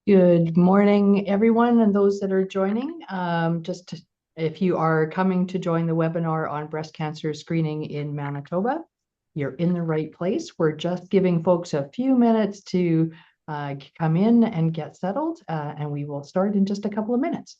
Good morning, everyone, and those that are joining. If you are coming to join the webinar on breast cancer screening in Manitoba, you're in the right place. We're just giving folks a few minutes to come in and get settled, and we will start in just a couple of minutes.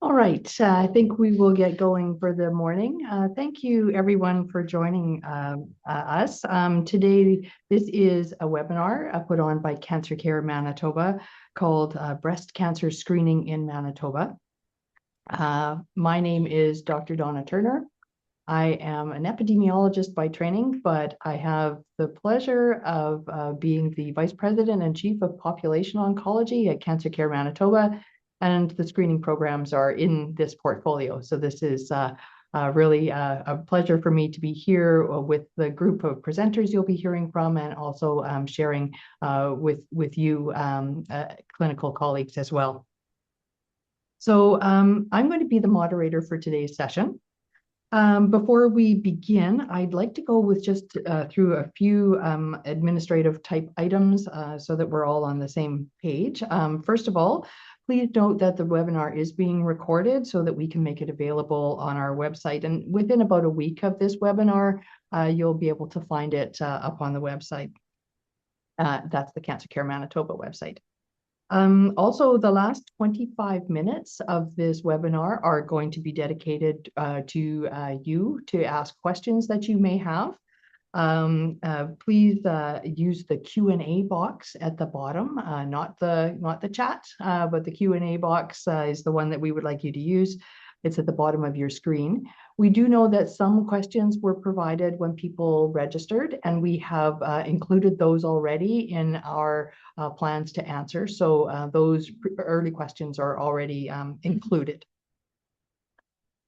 All right, I think we will get going for the morning. Thank you, everyone, for joining us. Today, this is a webinar put on by Cancer Care Manitoba called Breast Cancer Screening in Manitoba. My name is Dr. Donna Turner. I am an epidemiologist by training, but I have the pleasure of being the Vice President and Chief of Population Oncology at Cancer Care Manitoba, and the screening programs are in this portfolio. So this is really a pleasure for me to be here with the group of presenters you'll be hearing from, and also sharing with you clinical colleagues as well. So I'm going to be the moderator for today's session. Before we begin, I'd like to go with just through a few administrative type items so that we're all on the same page. First of all, please note that the webinar is being recorded so that we can make it available on our website. And within about a week of this webinar, you'll be able to find it up on the website. That's the Cancer Care Manitoba website. Also, the last 25 minutes of this webinar are going to be dedicated to you to ask questions that you may have. Please use the Q&A box at the bottom, not the chat, but the Q&A box is the one that we would like you to use. It's at the bottom of your screen. We do know that some questions were provided when people registered, and we have included those already in our plans to answer. So those early questions are already included.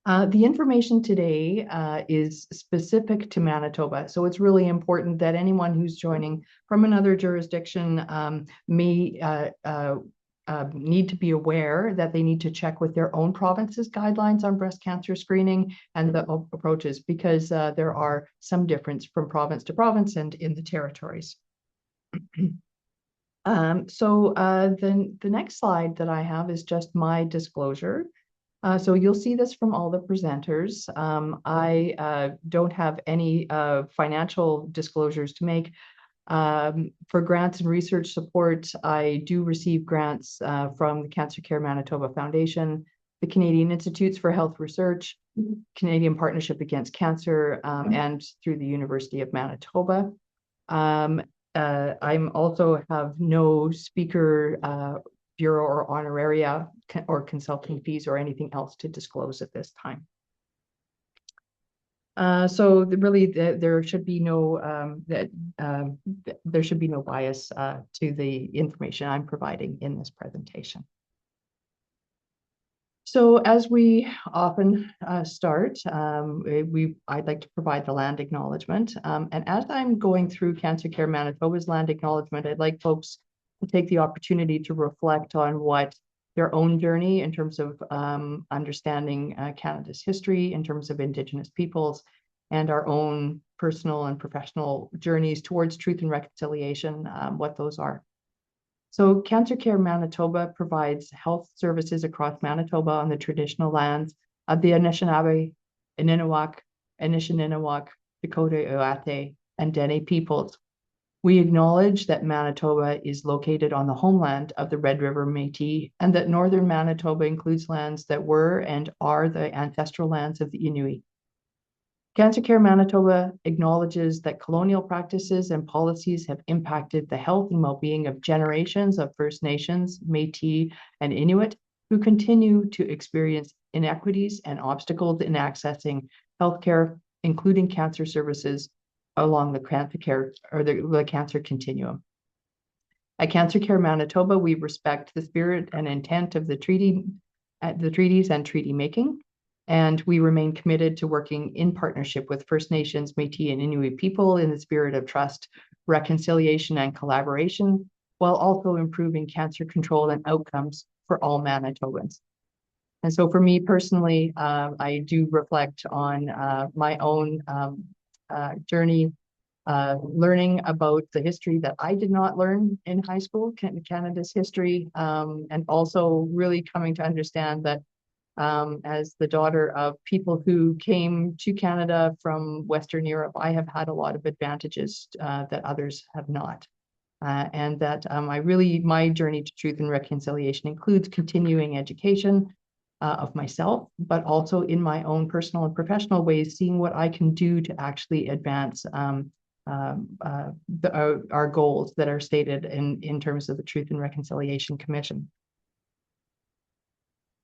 The information today is specific to Manitoba, so it's really important that anyone who's joining from another jurisdiction may need to be aware that they need to check with their own province's guidelines on breast cancer screening and the approaches, because there are some difference from province to province and in the territories. The next slide that I have is just my disclosure. So you'll see this from all the presenters. I don't have any financial disclosures to make. For grants and research support, I do receive grants from the Cancer Care Manitoba Foundation, the Canadian Institutes for Health Research, Canadian Partnership Against Cancer, and through the University of Manitoba. I'm also have no speaker bureau or honoraria or consulting fees or anything else to disclose at this time. Really, there should be no there should be no bias to the information I'm providing in this presentation. So as we often start, I'd like to provide the land acknowledgement. And as I'm going through Cancer Care Manitoba's land acknowledgement, I'd like folks to take the opportunity to reflect on what their own journey in terms of understanding Canada's history, in terms of Indigenous peoples, and our own personal and professional journeys towards truth and reconciliation, what those are. So Cancer Care Manitoba provides health services across Manitoba on the traditional lands of the Anishinaabe, Anishinaabe, Dakota, Oate, and Dene peoples. We acknowledge that Manitoba is located on the homeland of the Red River Métis, and that northern Manitoba includes lands that were and are the ancestral lands of the Inuit. Cancer Care Manitoba acknowledges that colonial practices and policies have impacted the health and well-being of generations of First Nations, Métis, and Inuit who continue to experience inequities and obstacles in accessing healthcare, including cancer services along the cancer care or the cancer continuum. At Cancer Care Manitoba, we respect the spirit and intent of the treaties and treaty making. And we remain committed to working in partnership with First Nations, Métis, and Inuit people in the spirit of trust, reconciliation, and collaboration, while also improving cancer control and outcomes for all Manitobans. And so for me personally, I do reflect on my own journey, learning about the history that I did not learn in high school, Canada's history, and also really coming to understand that as the daughter of people who came to Canada from Western Europe, I have had a lot of advantages that others have not. And that my journey to truth and reconciliation includes continuing education of myself, but also in my own personal and professional ways, seeing what I can do to actually advance our goals that are stated in terms of the Truth and Reconciliation Commission.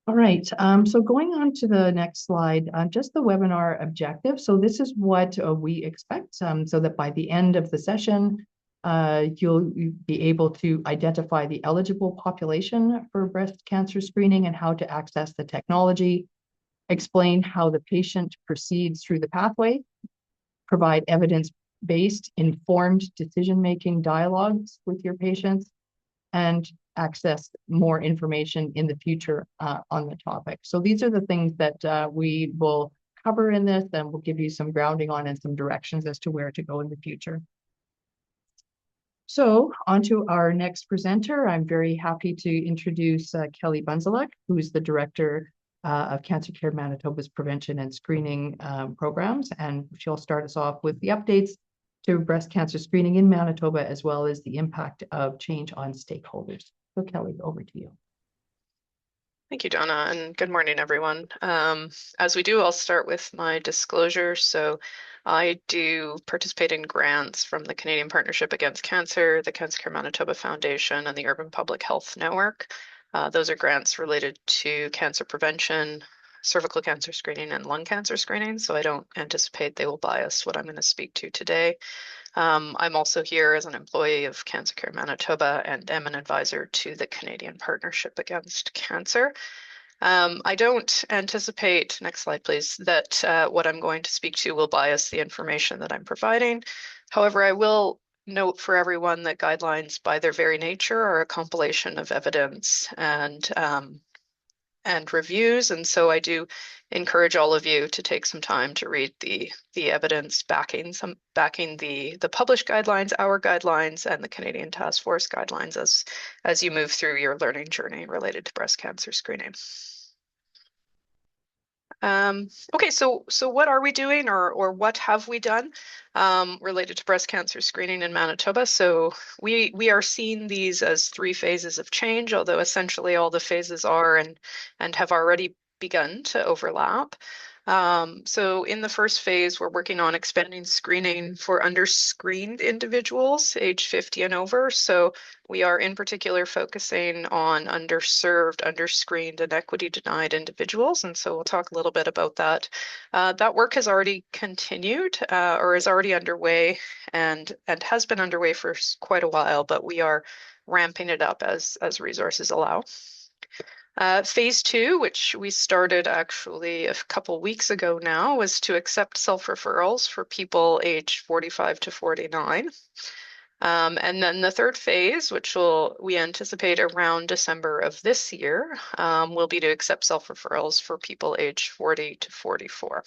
All right, so going on to the next slide, just the webinar objective. So this is what we expect, so that by the end of the session, you'll be able to identify the eligible population for breast cancer screening and how to access the technology, explain how the patient proceeds through the pathway, provide evidence-based, informed decision-making dialogues with your patients, and access more information in the future on the topic. So these are the things that we will cover in this, and we'll give you some grounding on and some directions as to where to go in the future. So on to our next presenter. I'm very happy to introduce Kelly Bunzeluk, who is the Director of Cancer Care Manitoba's Prevention and Screening programs, and she'll start us off with the updates to breast cancer screening in Manitoba, as well as the impact of change on stakeholders. So Kelly, over to you. Thank you, Donna, and good morning, everyone. As we do, I'll start with my disclosure. So I do participate in grants from the Canadian Partnership Against Cancer, the Cancer Care Manitoba Foundation, and the Urban Public Health Network. Those are grants related to cancer prevention, cervical cancer screening, and lung cancer screening. So I don't anticipate they will bias what I'm going to speak to today. I'm also here as an employee of Cancer Care Manitoba and am an advisor to the Canadian Partnership Against Cancer. I don't anticipate, next slide please, that what I'm going to speak to will bias the information that I'm providing. However, I will note for everyone that guidelines by their very nature are a compilation of evidence and reviews, and so I do encourage all of you to take some time to read the evidence backing the published guidelines, our guidelines, and the Canadian Task Force guidelines as you move through your learning journey related to breast cancer screening. Okay, so what are we doing, or what have we done related to breast cancer screening in Manitoba? So we are seeing these as 3 phases of change, although essentially all the phases are and have already begun to overlap. So in the first phase, we're working on expanding screening for underscreened individuals age 50 and over. So we are in particular focusing on underserved, underscreened, and equity denied individuals. And so we'll talk a little bit about that. That work has already continued or is already underway and has been underway for quite a while, but we are ramping it up as resources allow. Phase two, which we started actually a couple weeks ago now, was to accept self-referrals for people aged 45 to 49. And then the third phase, which we anticipate around December of this year, will be to accept self-referrals for people aged 40 to 44.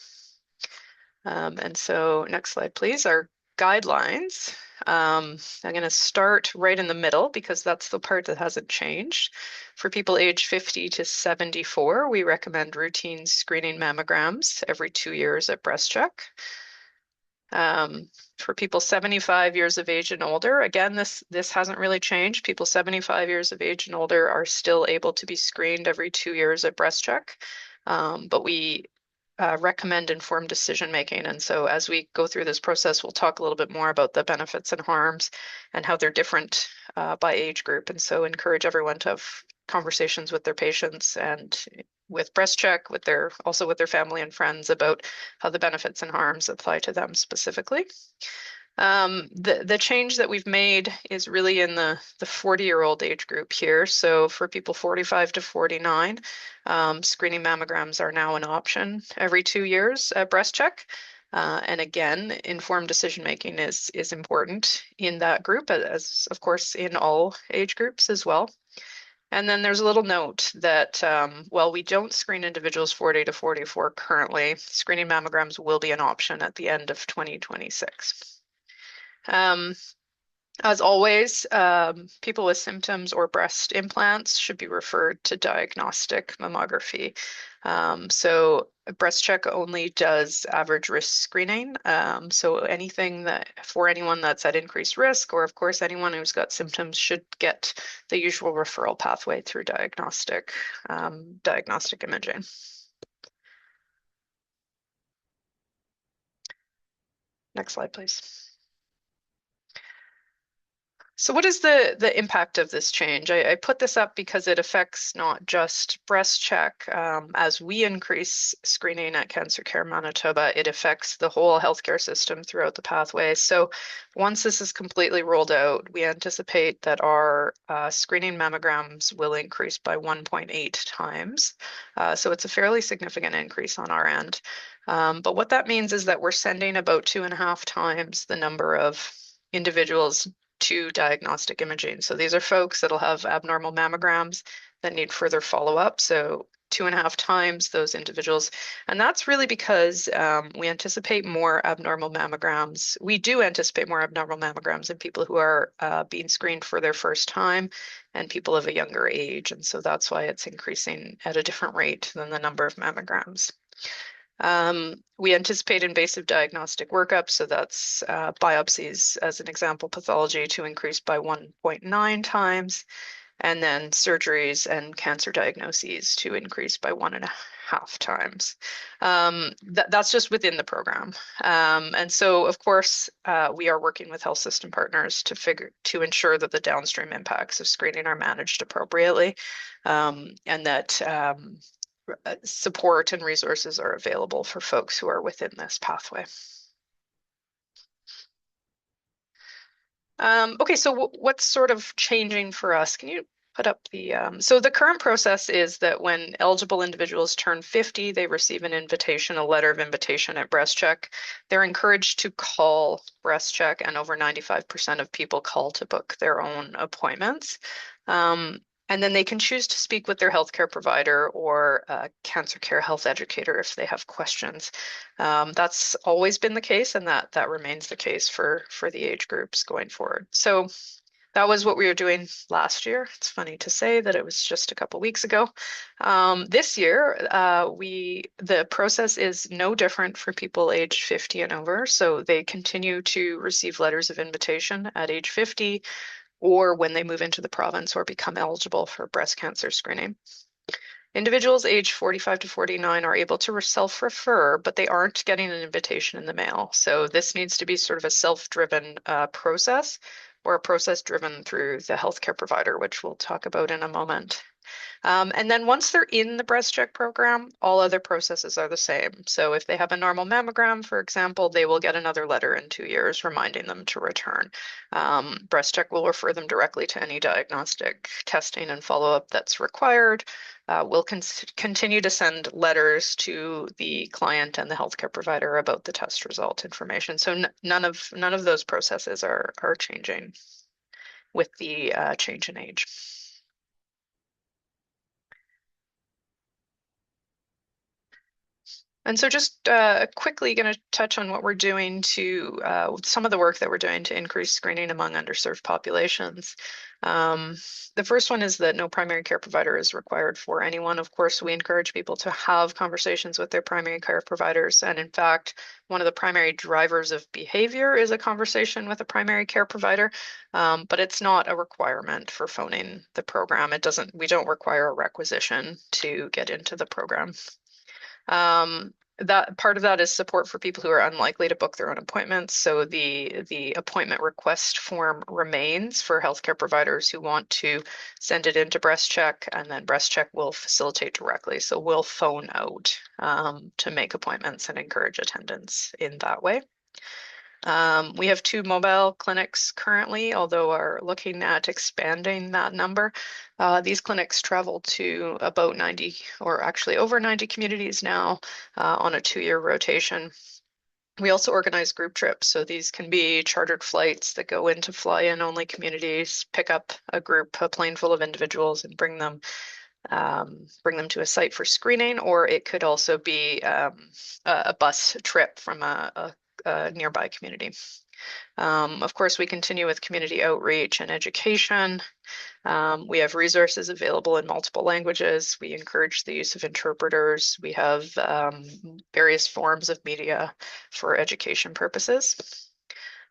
And so next slide, please. Our guidelines. I'm going to start right in the middle because that's the part that hasn't changed. For people age 50 to 74, we recommend routine screening mammograms every 2 years at breast check. For people 75 years of age and older, again, this hasn't really changed. People 75 years of age and older are still able to be screened every 2 years at breast check. But we recommend informed decision making. And so as we go through this process, we'll talk a little bit more about the benefits and harms and how they're different by age group. And so encourage everyone to have conversations with their patients and with breast check, also with their family and friends about how the benefits and harms apply to them specifically. The change that we've made is really in the 40-year-old age group here. So for people 45 to 49, screening mammograms are now an option every 2 years at breast check. And again, informed decision making is important in that group, as of course in all age groups as well. And then there's a little note that while we don't screen individuals 40 to 44 currently, screening mammograms will be an option at the end of 2026. As always, people with symptoms or breast implants should be referred to diagnostic mammography. So breast check only does average risk screening. So anything for anyone that's at increased risk, or of course anyone who's got symptoms, should get the usual referral pathway through diagnostic imaging. Next slide, please. So what is the impact of this change? I put this up because it affects not just breast check. As we increase screening at Cancer Care Manitoba, it affects the whole healthcare system throughout the pathway. So once this is completely rolled out, we anticipate that our screening mammograms will increase by 1.8 times. So it's a fairly significant increase on our end. But what that means is that we're sending about 2.5 times the number of individuals to diagnostic imaging. So these are folks that'll have abnormal mammograms that need further follow-up. So 2.5 times those individuals. And that's really because we anticipate more abnormal mammograms. We do anticipate more abnormal mammograms in people who are being screened for their first time and people of a younger age. And so that's why it's increasing at a different rate than the number of mammograms. We anticipate invasive diagnostic workup, so that's biopsies as an example, pathology to increase by 1.9 times, and then surgeries and cancer diagnoses to increase by 1.5 times. That's just within the program. And so, of course, we are working with health system partners to ensure that the downstream impacts of screening are managed appropriately, and that support and resources are available for folks who are within this pathway. Okay, so what's sort of changing for us? Can you put up so the current process is that when eligible individuals turn 50, they receive a letter of invitation at breast check. They're encouraged to call breast check, and over 95% of people call to book their own appointments. And then they can choose to speak with their healthcare provider or a cancer care health educator if they have questions. That's always been the case, and that remains the case for the age groups going forward. So that was what we were doing last year. It's funny to say that it was just a couple weeks ago. This year, the process is no different for people aged 50 and over. So they continue to receive letters of invitation at age 50 or when they move into the province or become eligible for breast cancer screening. Individuals aged 45 to 49 are able to self-refer, but they aren't getting an invitation in the mail. So this needs to be sort of a self-driven process, or a process driven through the healthcare provider, which we'll talk about in a moment. And then once they're in the breast check program, all other processes are the same. So if they have a normal mammogram, for example, they will get another letter in 2 years reminding them to return. Breast check will refer them directly to any diagnostic testing and follow-up that's required. We'll continue to send letters to the client and the healthcare provider about the test result information. So none of those processes are changing with the change in age. And so just quickly going to touch on what we're doing to some of the work that we're doing to increase screening among underserved populations. The first one is that no primary care provider is required for anyone. Of course, we encourage people to have conversations with their primary care providers. And in fact, one of the primary drivers of behavior is a conversation with a primary care provider, but it's not a requirement for phoning the program. We don't require a requisition to get into the program. That part of that is support for people who are unlikely to book their own appointments. So the appointment request form remains for healthcare providers who want to send it into Breast Check, and then Breast Check will facilitate directly. So we'll phone out to make appointments and encourage attendance in that way. We have 2 mobile clinics currently, although are looking at expanding that number. These clinics travel to about 90, or actually over 90 communities now on a 2-year rotation. We also organize group trips, so these can be chartered flights that go into fly-in only communities, pick up a plane full of individuals, and bring them to a site for screening, or it could also be a bus trip from a nearby community. Of course, we continue with community outreach and education. We have resources available in multiple languages. We encourage the use of interpreters. We have various forms of media for education purposes.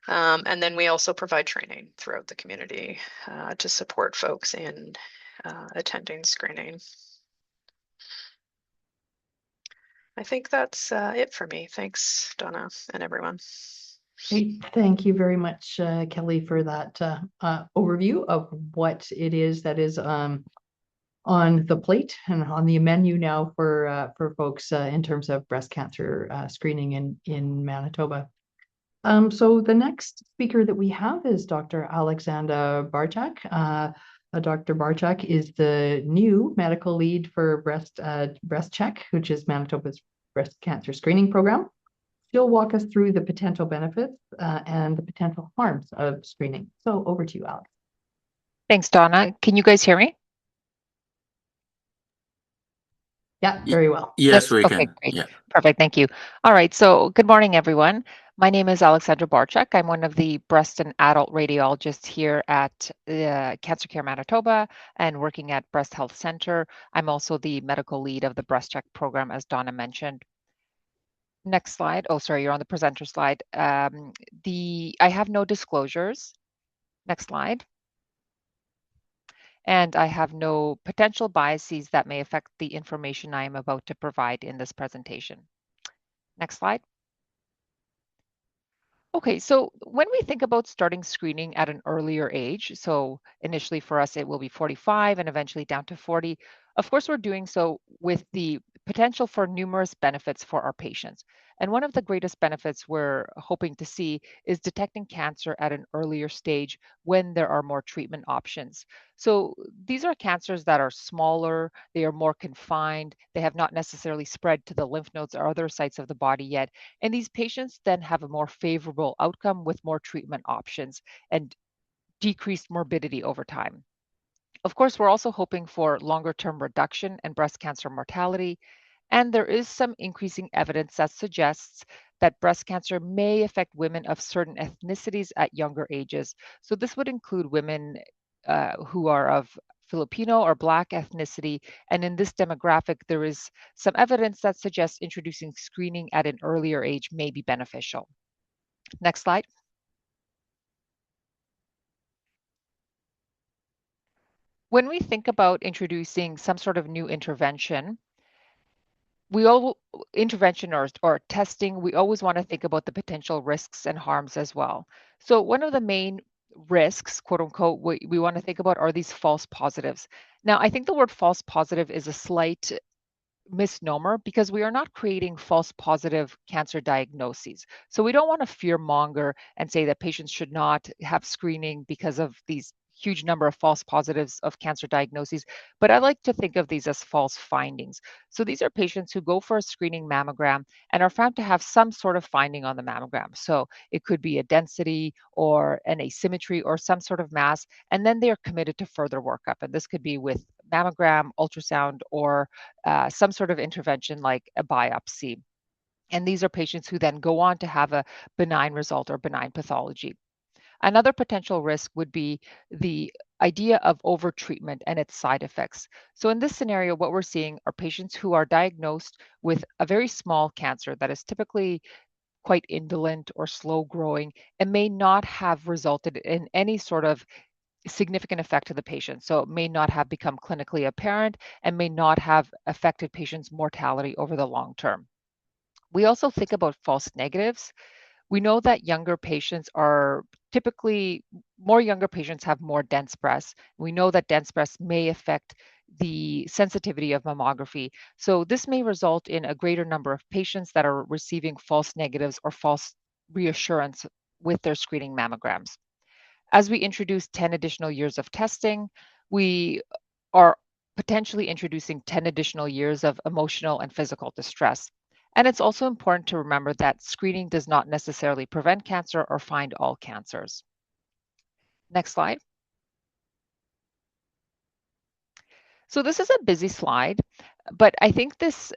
And then we also provide training throughout the community to support folks in attending screening. I think that's it for me. Thanks, Donna, and everyone. Great. Thank you very much, Kelly, for that overview of what it is that is on the plate and on the menu now for folks in terms of breast cancer screening in Manitoba. So the next speaker that we have is Dr. Alexandra Barchak. Dr. Barchak is the new medical lead for Breast Check, which is Manitoba's breast cancer screening program. She'll walk us through the potential benefits and the potential harms of screening. So over to you, Alex. Thanks, Donna. Can you guys hear me? Yeah, very well. Yes, we Okay, can. great. Yeah. Perfect. Thank you. All right. So good morning, everyone. My name is Alexandra Barchak. I'm one of the breast and adult radiologists here at Cancer Care Manitoba and working at Breast Health Center. I'm also the medical lead of the Breast Check program, as Donna mentioned. Next slide. Oh, sorry, you're on the presenter slide. I have no disclosures. Next slide. And I have no potential biases that may affect the information I am about to provide in this presentation. Next slide. Okay, so when we think about starting screening at an earlier age, so initially for us it will be 45 and eventually down to 40, of course we're doing so with the potential for numerous benefits for our patients. And one of the greatest benefits we're hoping to see is detecting cancer at an earlier stage when there are more treatment options. So these are cancers that are smaller, they are more confined, they have not necessarily spread to the lymph nodes or other sites of the body yet. And these patients then have a more favorable outcome with more treatment options and decreased morbidity over time. Of course, we're also hoping for longer term reduction in breast cancer mortality. And there is some increasing evidence that suggests that breast cancer may affect women of certain ethnicities at younger ages. So this would include women who are of Filipino or Black ethnicity. And in this demographic, there is some evidence that suggests introducing screening at an earlier age may be beneficial. Next slide. when we think about introducing some sort of new intervention, or testing, we always want to think about the potential risks and harms as well. So one of the main risks, quote unquote, we want to think about are these false positives. Now, I think the word false positive is a slight misnomer because we are not creating false positive cancer diagnoses. So we don't want to fear monger and say that patients should not have screening because of these huge number of false positives of cancer diagnoses, but I like to think of these as false findings. So these are patients who go for a screening mammogram and are found to have some sort of finding on the mammogram. So it could be a density or an asymmetry or some sort of mass, and then they are committed to further workup. And this could be with mammogram, ultrasound, or some sort of intervention like a biopsy. And these are patients who then go on to have a benign result or benign pathology. Another potential risk would be the idea of overtreatment and its side effects. So, in this scenario, what we're seeing are patients who are diagnosed with a very small cancer that is typically quite indolent or slow growing and may not have resulted in any sort of significant effect to the patient. So it may not have become clinically apparent and may not have affected patients' mortality over the long term. We also think about false negatives. We know that younger patients are typically more younger patients have more dense breasts. We know that dense breasts may affect the sensitivity of mammography. So this may result in a greater number of patients that are receiving false negatives or false reassurance with their screening mammograms. As we introduce 10 additional years of testing, we are potentially introducing 10 additional years of emotional and physical distress. And it's also important to remember that screening does not necessarily prevent cancer or find all cancers. Next slide. So this is a busy slide, but I think this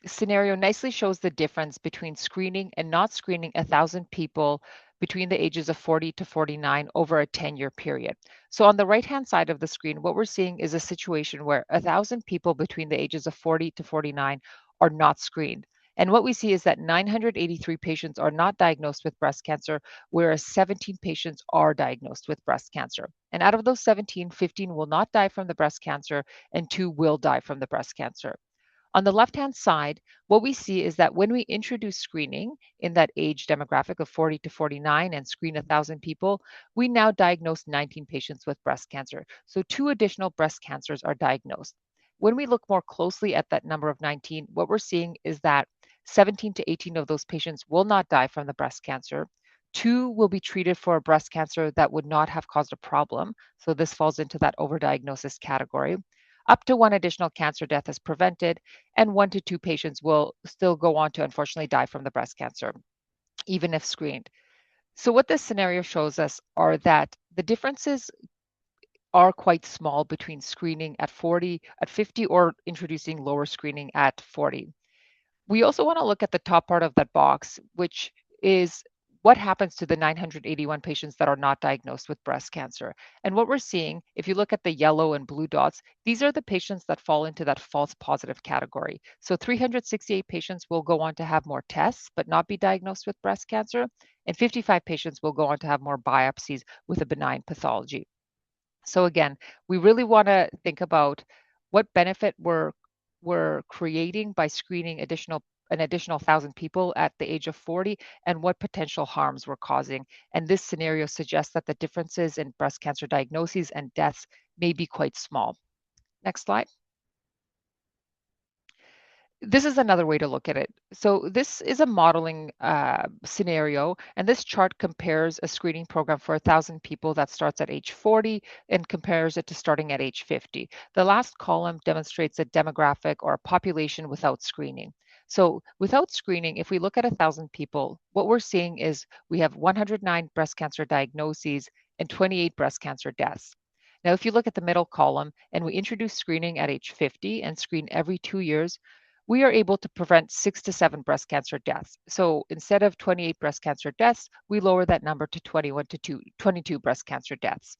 scenario nicely shows the difference between screening and not screening 1,000 people between the ages of 40 to 49 over a 10-year period. So on the right-hand side of the screen, what we're seeing is a situation where 1,000 people between the ages of 40 to 49 are not screened. And what we see is that 983 patients are not diagnosed with breast cancer, whereas 17 patients are diagnosed with breast cancer. And out of those 17, 15 will not die from the breast cancer, and 2 will die from the breast cancer. On the left-hand side, what we see is that when we introduce screening in that age demographic of 40 to 49 and screen 1,000 people, we now diagnose 19 patients with breast cancer. So 2 additional breast cancers are diagnosed. When we look more closely at that number of 19, what we're seeing is that 17 to 18 of those patients will not die from the breast cancer. 2 will be treated for a breast cancer that would not have caused a problem. So this falls into that overdiagnosis category. Up to 1 additional cancer death is prevented, and 1 to 2 patients will still go on to unfortunately die from the breast cancer, even if screened. So what this scenario shows us are that the differences are quite small between screening at 40, at 50, or introducing lower screening at 40. We also want to look at the top part of that box, which is what happens to the 981 patients that are not diagnosed with breast cancer. And what we're seeing, if you look at the yellow and blue dots, these are the patients that fall into that false positive category. So 368 patients will go on to have more tests, but not be diagnosed with breast cancer. And 55 patients will go on to have more biopsies with a benign pathology. So again, we really want to think about what benefit we're creating by screening an additional 1,000 people at the age of 40 and what potential harms we're causing. And this scenario suggests that the differences in breast cancer diagnoses and deaths may be quite small. Next slide. This is another way to look at it. So this is a modeling scenario, and this chart compares a screening program for 1,000 people that starts at age 40 and compares it to starting at age 50. The last column demonstrates a demographic or a population without screening. So without screening, if we look at 1,000 people, what we're seeing is we have 109 breast cancer diagnoses and 28 breast cancer deaths. Now, if you look at the middle column and we introduce screening at age 50 and screen every 2 years, we are able to prevent 6 to 7 breast cancer deaths. So instead of 28 breast cancer deaths, we lower that number to 21 to 22 breast cancer deaths.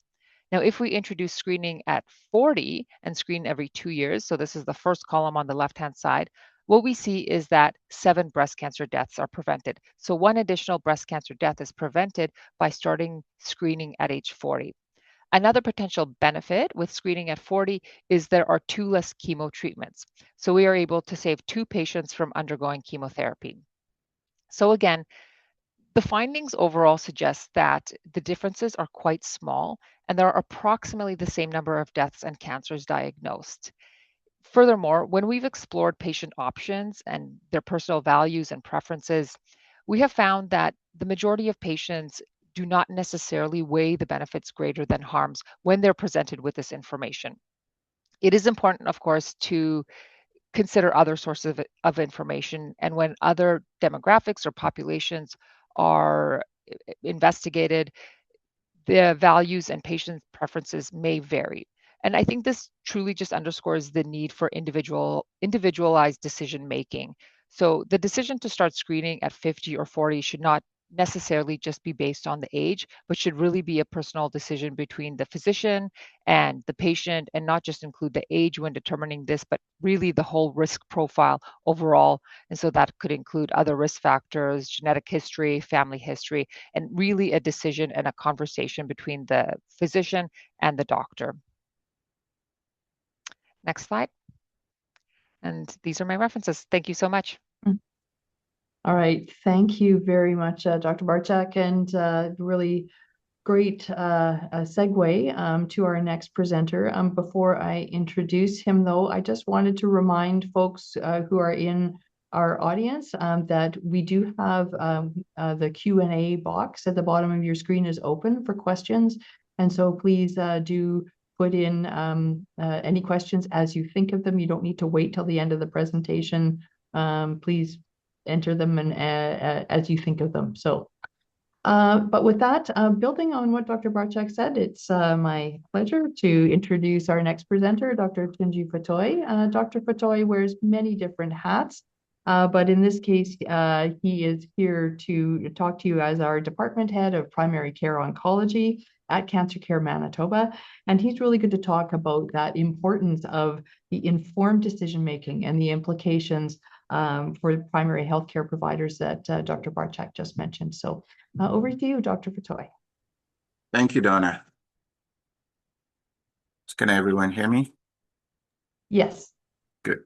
Now, if we introduce screening at 40 and screen every 2 years, so this is the first column on the left-hand side, what we see is that 7 breast cancer deaths are prevented. So 1 additional breast cancer death is prevented by starting screening at age 40. Another potential benefit with screening at 40 is there are 2 less chemo treatments. So we are able to save 2 patients from undergoing chemotherapy. So again, the findings overall suggest that the differences are quite small, and there are approximately the same number of deaths and cancers diagnosed. Furthermore, when we've explored patient options and their personal values and preferences, we have found that the majority of patients do not necessarily weigh the benefits greater than harms when they're presented with this information. It is important, of course, to consider other sources of information, and when other demographics or populations are investigated, the values and patient preferences may vary. And I think this truly just underscores the need for individualized decision making. So the decision to start screening at 50 or 40 should not necessarily just be based on the age, but should really be a personal decision between the physician and the patient, and not just include the age when determining this, but really the whole risk profile overall. And so that could include other risk factors, genetic history, family history, and really a decision and a conversation between the physician and the doctor. Next slide. And these are my references. Thank you so much. All right, thank you very much, Dr. Barczak, and really great segue to our next presenter. Before I introduce him, though, I just wanted to remind folks who are in our audience that we do have the Q&A box at the bottom of your screen is open for questions. And so please do put in any questions as you think of them. You don't need to wait till the end of the presentation. Please enter them and as you think of them. So but with that, building on what Dr. Barczak said, it's my pleasure to introduce our next presenter, Dr. Tunji Fatoy. Dr. Fatoy wears many different hats, but in this case, he is here to talk to you as our department head of primary care oncology at Cancer Care Manitoba. And he's really good to talk about that importance of the informed decision-making and the implications for primary healthcare providers that Dr. Barczak just mentioned. So over to you, Dr. Fatoy. Thank you, Donna. Can everyone hear me? Yes. Good.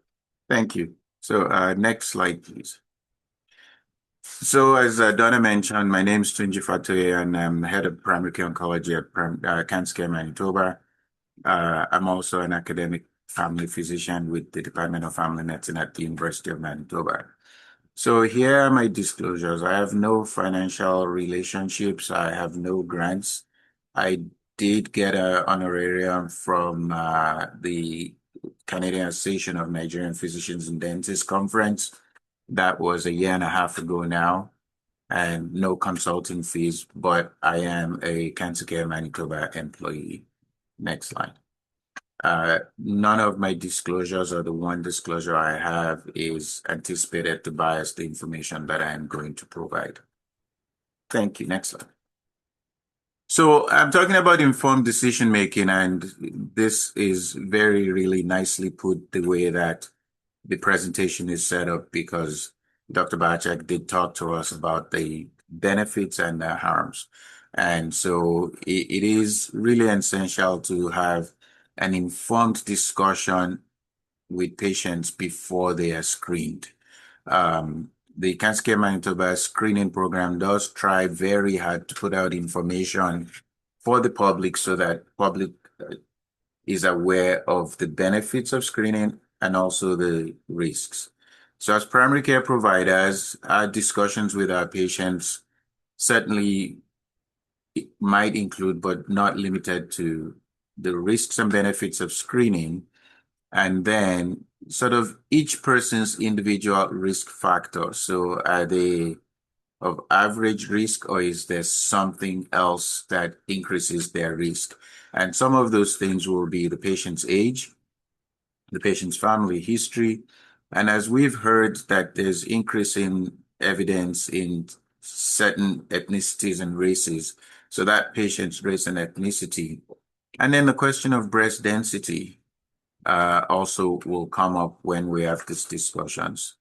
Thank you. So next slide, please. So as Donna mentioned, my name is Tunji Fatoy, and I'm head of primary care oncology at Cancer Care Manitoba. I'm also an academic family physician with the Department of Family Medicine at the University of Manitoba. So here are my disclosures. I have no financial relationships. I have no grants. I did get an honorarium from the Canadian Association of Nigerian Physicians and Dentists conference. That was a year and a half ago now, and no consulting fees, but I am a Cancer Care Manitoba employee. Next slide. None of my disclosures, or the one disclosure I have, is anticipated to bias the information that I am going to provide. Thank you. Next slide. So I'm talking about informed decision making, and this is very, really nicely put the way that the presentation is set up, because Dr. Barczak did talk to us about the benefits and the harms. And so it is really essential to have an informed discussion with patients before they are screened. The Cancer Care Manitoba screening program does try very hard to put out information for the public so that public is aware of the benefits of screening and also the risks. So as primary care providers, our discussions with our patients certainly might include, but not limited to, the risks and benefits of screening, and then sort of each person's individual risk factor. So are they of average risk, or is there something else that increases their risk? And some of those things will be the patient's age, the patient's family history. And as we've heard that there's increasing evidence in certain ethnicities and races, so that patient's race and ethnicity. And then the question of breast density also will come up when we have these discussions.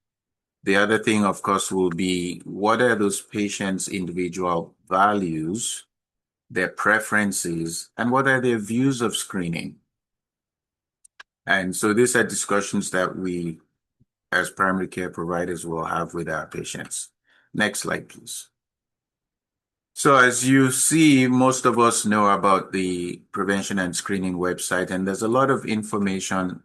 The other thing, of course, will be what are those patients' individual values their preferences, and what are their views of screening. And so these are discussions that we, as primary care providers, will have with our patients. Next slide, please. So as you see, most of us know about the prevention and screening website, and there's a lot of information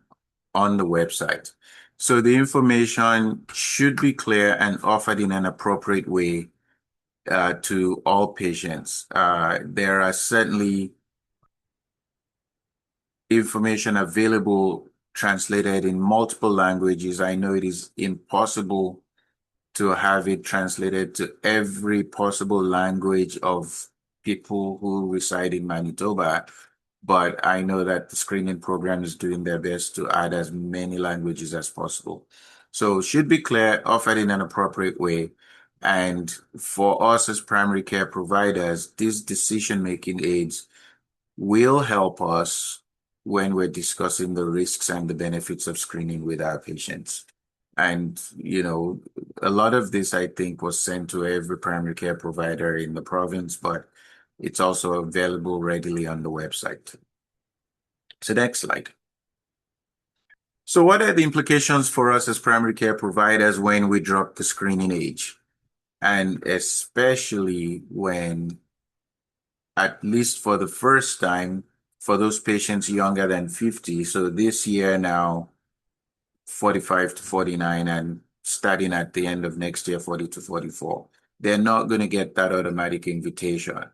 on the website. So the information should be clear and offered in an appropriate way to all patients. There are certainly information available translated in multiple languages. I know it is impossible to have it translated to every possible language of people who reside in Manitoba, but I know that the screening program is doing their best to add as many languages as possible. So it should be clear, offered in an appropriate way. And for us as primary care providers, these decision-making aids will help us when we're discussing the risks and the benefits of screening with our patients. And, a lot of this, I think, was sent to every primary care provider in the province, but it's also available readily on the website. So next slide. So what are the implications for us as primary care providers when we drop the screening age? And especially when, at least for the first time, for those patients younger than 50, so this year now, 45 to 49, and starting at the end of next year, 40 to 44, they're not going to get that automatic invitation.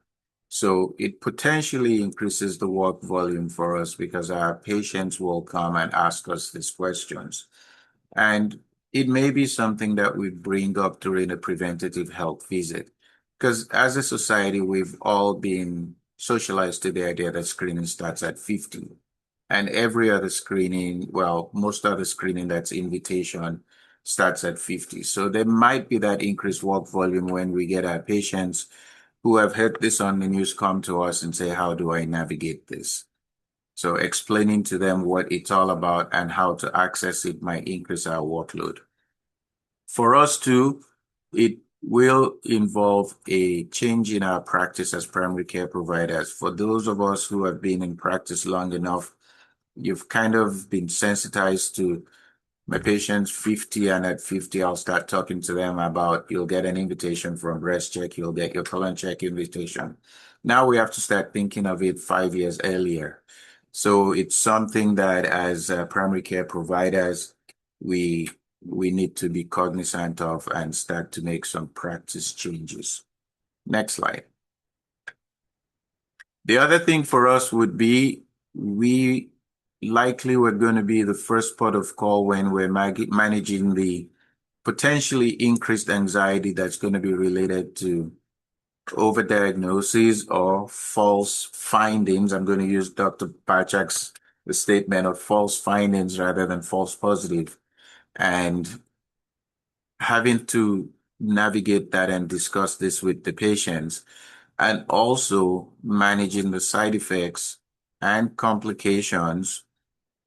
So it potentially increases the work volume for us because our patients will come and ask us these questions. And it may be something that we bring up during a preventative health visit. Because as a society, we've all been socialized to the idea that screening starts at 50. And every other screening, well, most other screening that's invitation starts at 50. So there might be that increased work volume when we get our patients who have heard this on the news come to us and say, how do I navigate this? So explaining to them what it's all about and how to access it might increase our workload. For us too, it will involve a change in our practice as primary care providers. For those of us who have been in practice long enough, you've kind of been sensitized to my patient's 50, and at 50, I'll start talking to them about you'll get an invitation for a breast check, you'll get your colon check invitation. Now we have to start thinking of it 5 years earlier. So it's something that as primary care providers, we need to be cognizant of and start to make some practice changes. Next slide. The other thing for us would be we likely we're going to be the first port of call when we're managing the potentially increased anxiety that's going to be related to overdiagnosis or false findings. I'm going to use Dr. Pachak's statement of false findings rather than false positive, and having to navigate that and discuss this with the patients, and also managing the side effects and complications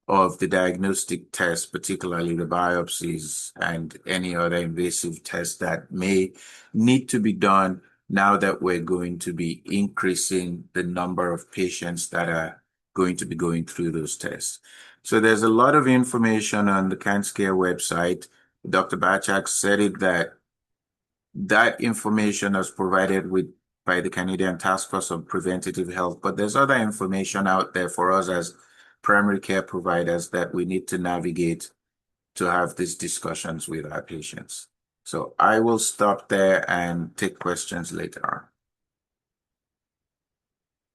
of the diagnostic tests, particularly the biopsies and any other invasive tests that may need to be done now that we're going to be increasing the number of patients that are going to be going through those tests. So there's a lot of information on the CancerCare website. Dr. Bachak said it that information is provided by the Canadian Task Force on Preventative Health, but there's other information out there for us as primary care providers that we need to navigate to have these discussions with our patients. So I will stop there and take questions later on.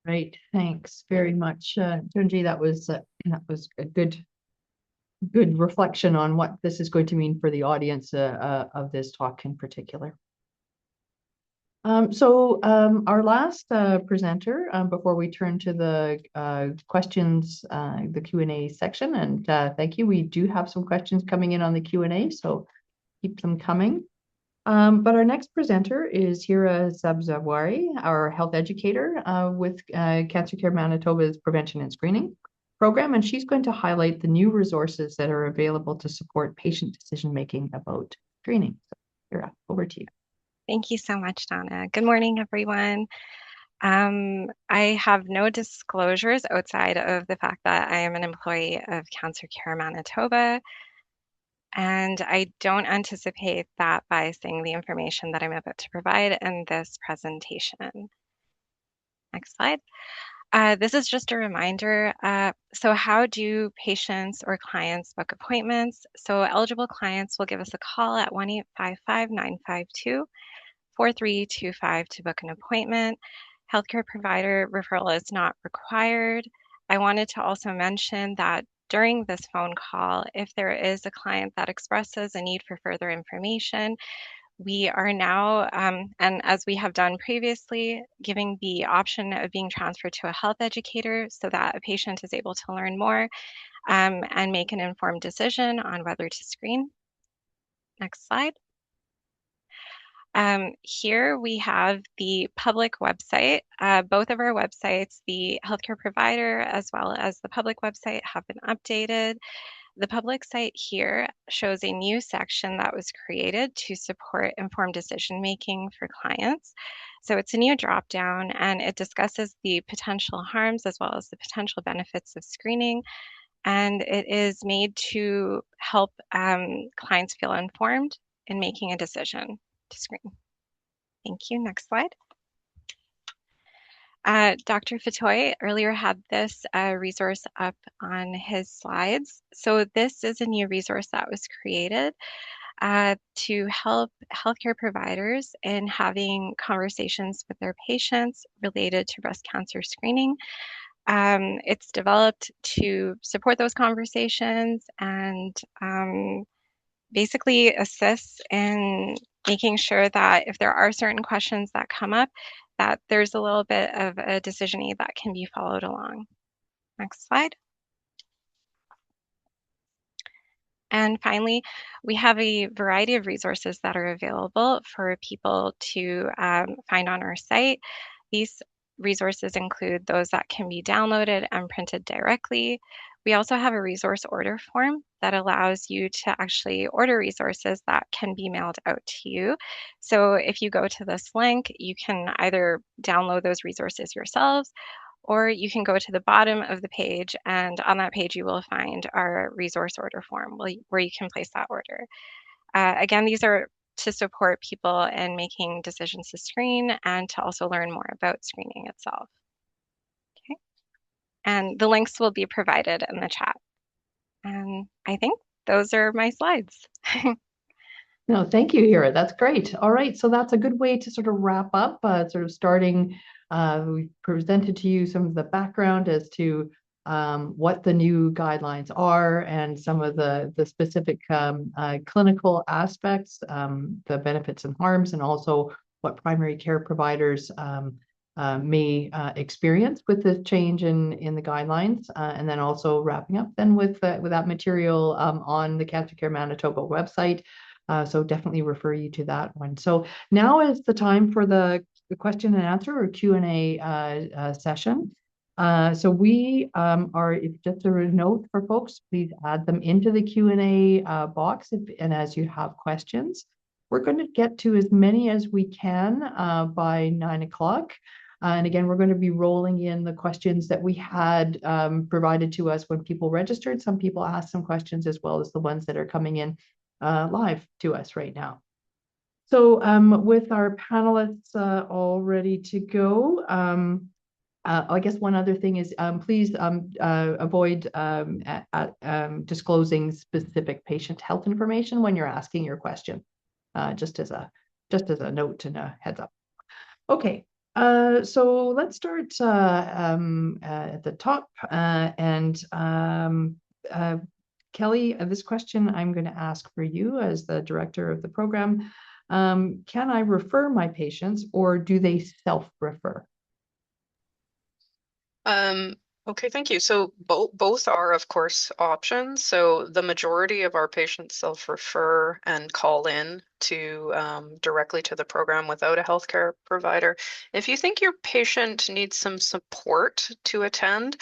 Right, thanks very much, Tunji. That was a good reflection on what this is going to mean for the audience of this talk in particular. Our last presenter, before we turn to the questions, the Q&A section, and thank you. We do have some questions coming in on the Q&A, so keep them coming. But our next presenter is Hira Sabzawari, our health educator with CancerCare Manitoba's Prevention and Screening program, and she's going to highlight the new resources that are available to support patient decision-making about screening. So, Hira, over to you. Thank you so much, Donna. Good morning, everyone. I have no disclosures outside of the fact that I am an employee of Cancer Care Manitoba, and I don't anticipate that biasing the information that I'm about to provide in this presentation. Next slide. This is just a reminder. So how do patients or clients book appointments? So eligible clients will give us a call at 1-855-952-4325 to book an appointment. Healthcare provider referral is not required. I wanted to also mention that during this phone call, if there is a client that expresses a need for further information, we are now, and as we have done previously, giving the option of being transferred to a health educator so that a patient is able to learn more and make an informed decision on whether to screen. Next slide. Here we have the public website. Both of our websites, the healthcare provider as well as the public website, have been updated. The public site here shows a new section that was created to support informed decision making for clients. So it's a new drop down and it discusses the potential harms as well as the potential benefits of screening. And it is made to help clients feel informed in making a decision to screen. Thank you. Next slide. Dr. Fatoy earlier had this resource up on his slides. So this is a new resource that was created to help healthcare providers in having conversations with their patients related to breast cancer screening. It's developed to support those conversations and basically assists in making sure that if there are certain questions that come up, that there's a little bit of a decision aid that can be followed along. Next slide. And finally, we have a variety of resources that are available for people to find on our site. These resources include those that can be downloaded and printed directly. We also have a resource order form that allows you to actually order resources that can be mailed out to you. So if you go to this link, you can either download those resources yourselves, or you can go to the bottom of the page, and on that page you will find our resource order form where you can place that order. Again, these are to support people in making decisions to screen and to also learn more about screening itself. Okay, and the links will be provided in the chat. And I think those are my slides. No, thank you, Hira. That's great. All right, so that's a good way to sort of wrap up, sort of starting. We presented to you some of the background as to what the new guidelines are and some of the specific clinical aspects, the benefits and harms, and also what primary care providers may experience with the change in the guidelines, and then also wrapping up then with that material on the Cancer Care Manitoba website. So definitely refer you to that one. So now is the time for the question and answer or Q&A session. So we are, if just a note for folks, please add them into the Q&A box and as you have questions. We're going to get to as many as we can by 9 o'clock. And again, we're going to be rolling in the questions that we had provided to us when people registered. Some people asked some questions as well as the ones that are coming in live to us right now. So with our panelists all ready to go, I guess one other thing is please avoid disclosing specific patient health information when you're asking your question, just as a note and a heads up. Okay, so let's start at the top and Kelly, this question I'm going to ask for you as the director of the program. Can I refer my patients or do they self-refer? Okay, thank you. So both are, of course, options. So the majority of our patients self-refer and call in directly to the program without a healthcare provider. If you think your patient needs some support to attend,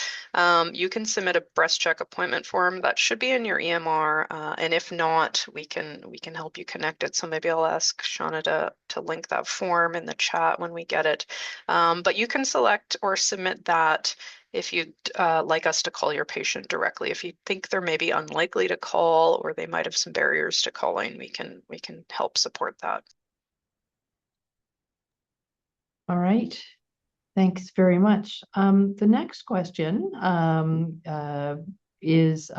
you can submit a breast check appointment form that should be in your EMR, and if not, we can help you connect it. So maybe I'll ask Shauna to link that form in the chat when we get it. But you can select or submit that if you'd like us to call your patient directly. If you think they're maybe unlikely to call or they might have some barriers to calling, we can help support that. All right. Thanks very much. The next question is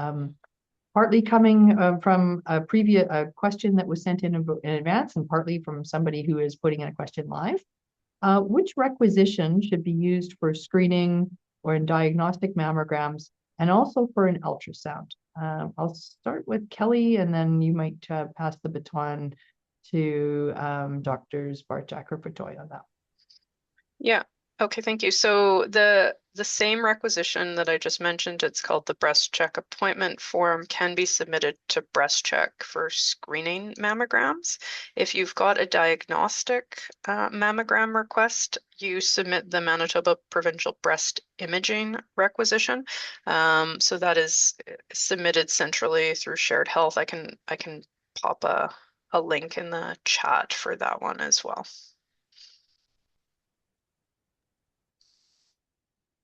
partly coming from a previous question that was sent in advance, and partly from somebody who is putting in a question live. Which requisition should be used for screening or in diagnostic mammograms, and also for an ultrasound? I'll start with Kelly, and then you might pass the baton to Doctors Barczak or Fatoy on that. Yeah. Okay, thank you. So the same requisition that I just mentioned, it's called the breast check appointment form, can be submitted to breast check for screening mammograms. If you've got a diagnostic mammogram request, you submit the Manitoba Provincial Breast Imaging requisition. So that is submitted centrally through Shared Health. I can pop a link in the chat for that one as well.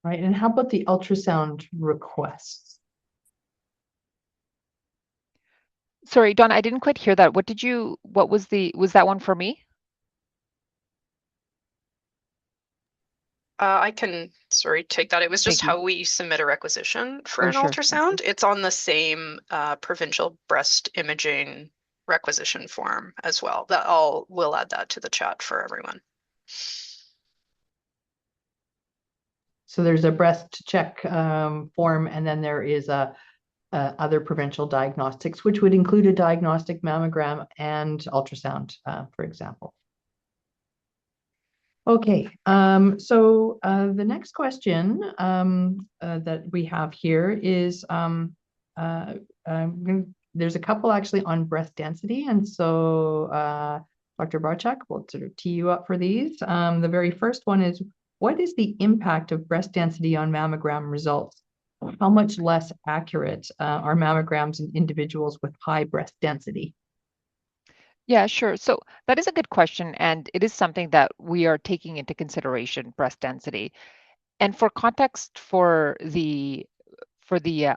Right, and how about the ultrasound requests? Sorry, Donna, I didn't quite hear that. Was that one for me? I can, take that. It was just how we submit a requisition for an ultrasound. It's on the same provincial breast imaging requisition form as well. We'll add that to the chat for everyone. So there's a breast check form, and then there is other provincial diagnostics, which would include a diagnostic mammogram and ultrasound, for example. Okay, so the next question that we have here is there's a couple actually on breast density, and so Dr. Barczak, we'll sort of tee you up for these. The very first one is, what is the impact of breast density on mammogram results? How much less accurate are mammograms in individuals with high breast density? Yeah, sure. So that is a good question, and it is something that we are taking into consideration, breast density. And for context for the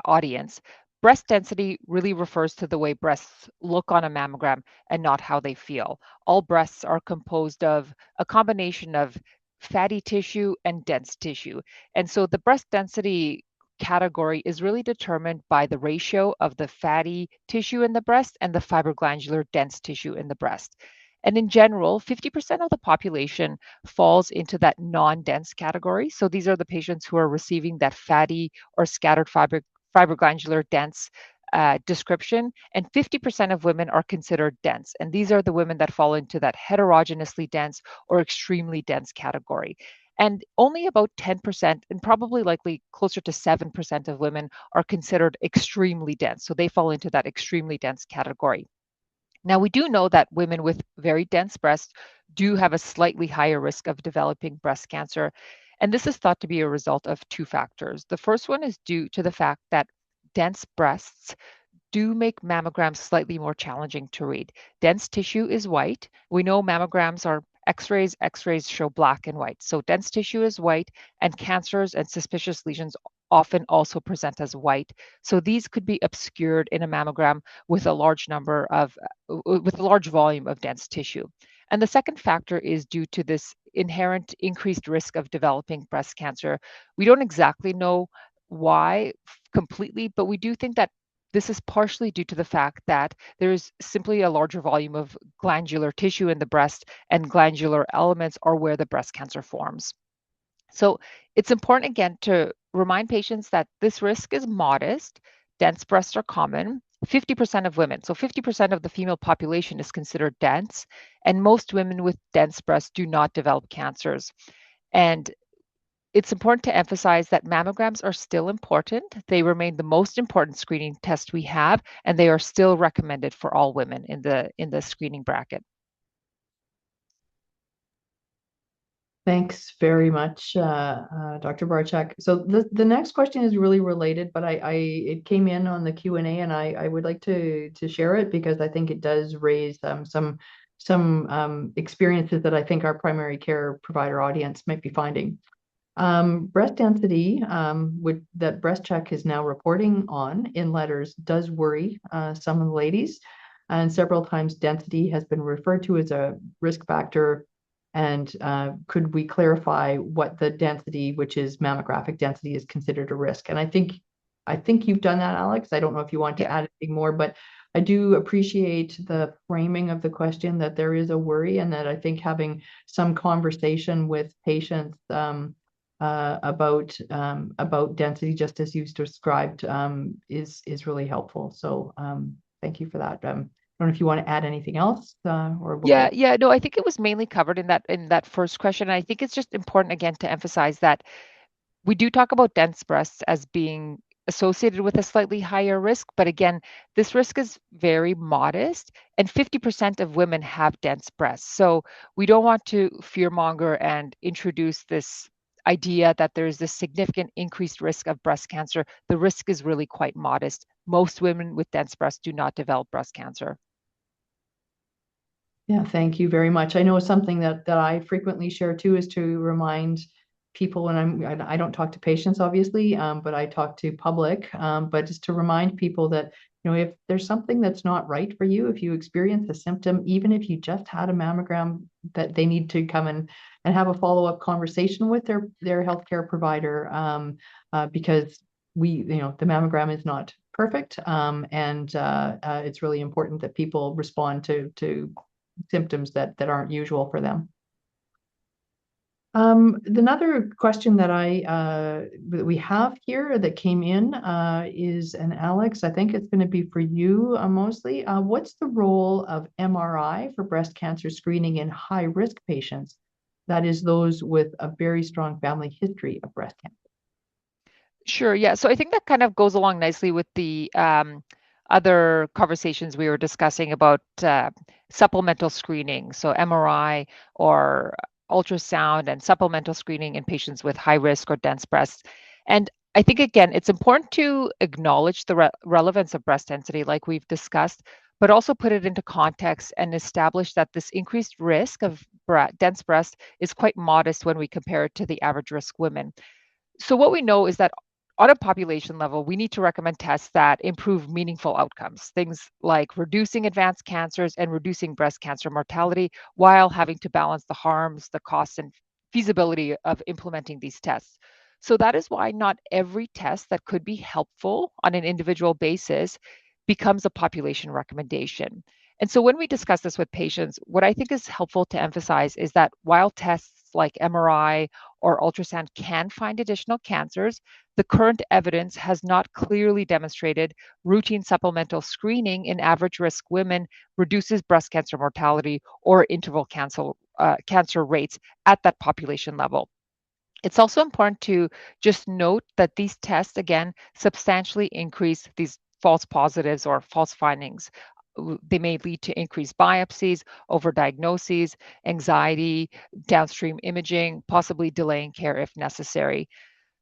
audience, breast density really refers to the way breasts look on a mammogram and not how they feel. All breasts are composed of a combination of fatty tissue and dense tissue. And so the breast density category is really determined by the ratio of the fatty tissue in the breast and the fibroglandular dense tissue in the breast. And in general, 50% of the population falls into that non-dense category. So these are the patients who are receiving that fatty or scattered fibroglandular dense description, and 50% of women are considered dense. And these are the women that fall into that heterogeneously dense or extremely dense category. And only about 10%, and probably likely closer to 7% of women are considered extremely dense. So they fall into that extremely dense category. Now, we do know that women with very dense breasts do have a slightly higher risk of developing breast cancer. And this is thought to be a result of two factors. The first one is due to the fact that dense breasts do make mammograms slightly more challenging to read. Dense tissue is white. We know mammograms are X-rays. X-rays show black and white. So dense tissue is white, and cancers and suspicious lesions often also present as white. So these could be obscured in a mammogram with a large volume of dense tissue. And the second factor is due to this inherent increased risk of developing breast cancer. We don't exactly know why completely, but we do think that this is partially due to the fact that there is simply a larger volume of glandular tissue in the breast, and glandular elements are where the breast cancer forms. So it's important, again, to remind patients that this risk is modest. Dense breasts are common. 50% of women, so 50% of the female population is considered dense, and most women with dense breasts do not develop cancers. And it's important to emphasize that mammograms are still important. They remain the most important screening test we have, and they are still recommended for all women in the screening bracket. Thanks very much, Dr. Barchak. So the next question is really related, but it came in on the Q&A, and I would like to share it because I think it does raise some experiences that I think our primary care provider audience might be finding. Breast density, that Breast Check is now reporting on in letters, does worry some of the ladies, and several times density has been referred to as a risk factor. And could we clarify what the density, which is mammographic density, is considered a risk? And I think you've done that, Alex. I don't know if you want to add anything more, but I do appreciate the framing of the question, that there is a worry, and that I think having some conversation with patients about density, just as you described, is really helpful. So thank you for that. I don't know if you want to add anything else or before. Yeah, no, I think it was mainly covered in that first question. And I think it's just important again to emphasize that we do talk about dense breasts as being associated with a slightly higher risk, but again, this risk is very modest, and 50% of women have dense breasts. So we don't want to fearmonger and introduce this idea that there's this significant increased risk of breast cancer. The risk is really quite modest. Most women with dense breasts do not develop breast cancer. Yeah, thank you very much. I know something that I frequently share too is to remind people when I don't talk to patients obviously, but I talk to public, but just to remind people that, if there's something that's not right for you, if you experience a symptom, even if you just had a mammogram, that they need to come and have a follow-up conversation with their healthcare provider, because the mammogram is not perfect, and it's really important that people respond to symptoms that aren't usual for them. Another question that we have here that came in is, and Alex, I think it's going to be for you mostly. What's the role of MRI for breast cancer screening in high-risk patients? That is, those with a very strong family history of breast cancer. Sure, yeah. So I think that kind of goes along nicely with the other conversations we were discussing about supplemental screening. So MRI or ultrasound and supplemental screening in patients with high risk or dense breasts. And I think, again, it's important to acknowledge the relevance of breast density, like we've discussed, but also put it into context and establish that this increased risk of dense breast is quite modest when we compare it to the average risk women. So what we know is that on a population level, we need to recommend tests that improve meaningful outcomes, things like reducing advanced cancers and reducing breast cancer mortality, while having to balance the harms, the costs, and feasibility of implementing these tests. So that is why not every test that could be helpful on an individual basis becomes a population recommendation. And so when we discuss this with patients, what I think is helpful to emphasize is that while tests like MRI or ultrasound can find additional cancers, the current evidence has not clearly demonstrated routine supplemental screening in average risk women reduces breast cancer mortality or interval cancer rates at that population level. It's also important to just note that these tests, again, substantially increase these false positives or false findings. They may lead to increased biopsies, overdiagnoses, anxiety, downstream imaging, possibly delaying care if necessary.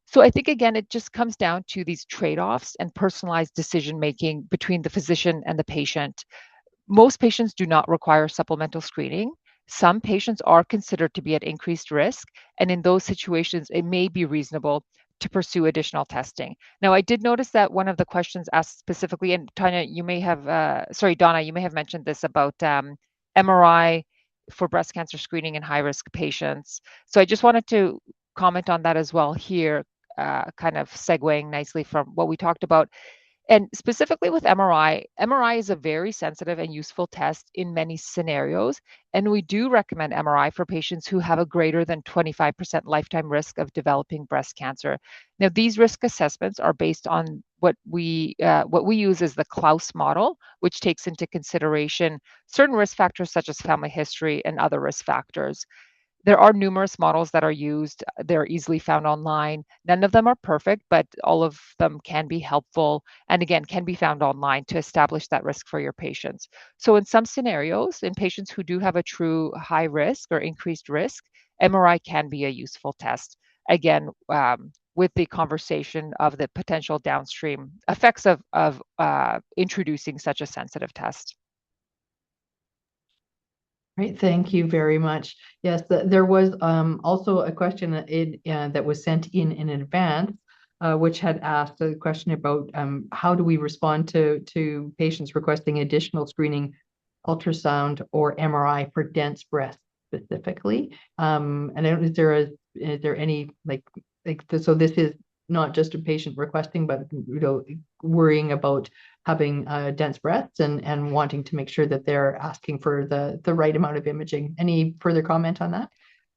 So I think, again, it just comes down to these trade-offs and personalized decision making between the physician and the patient. Most patients do not require supplemental screening. Some patients are considered to be at increased risk, and in those situations, it may be reasonable to pursue additional testing. Now, I did notice that one of the questions asked specifically, and Donna, you may have mentioned this about MRI for breast cancer screening in high-risk patients. So I just wanted to comment on that as well here, kind of segueing nicely from what we talked about. And specifically with MRI, MRI is a very sensitive and useful test in many scenarios. And we do recommend MRI for patients who have a greater than 25% lifetime risk of developing breast cancer. Now, these risk assessments are based on what we use as the Klaus model, which takes into consideration certain risk factors such as family history and other risk factors. There are numerous models that are used. They're easily found online. None of them are perfect, but all of them can be helpful and again, can be found online to establish that risk for your patients. So in some scenarios, in patients who do have a true high risk or increased risk, MRI can be a useful test. Again, with the conversation of the potential downstream effects of introducing such a sensitive test. Great, thank you very much. Yes, there was also a question that was sent in advance, which had asked a question about how do we respond to patients requesting additional screening, ultrasound or MRI for dense breasts specifically. And is there any so this is not just a patient requesting, but worrying about having dense breasts and wanting to make sure that they're asking for the right amount of imaging. Any further comment on that?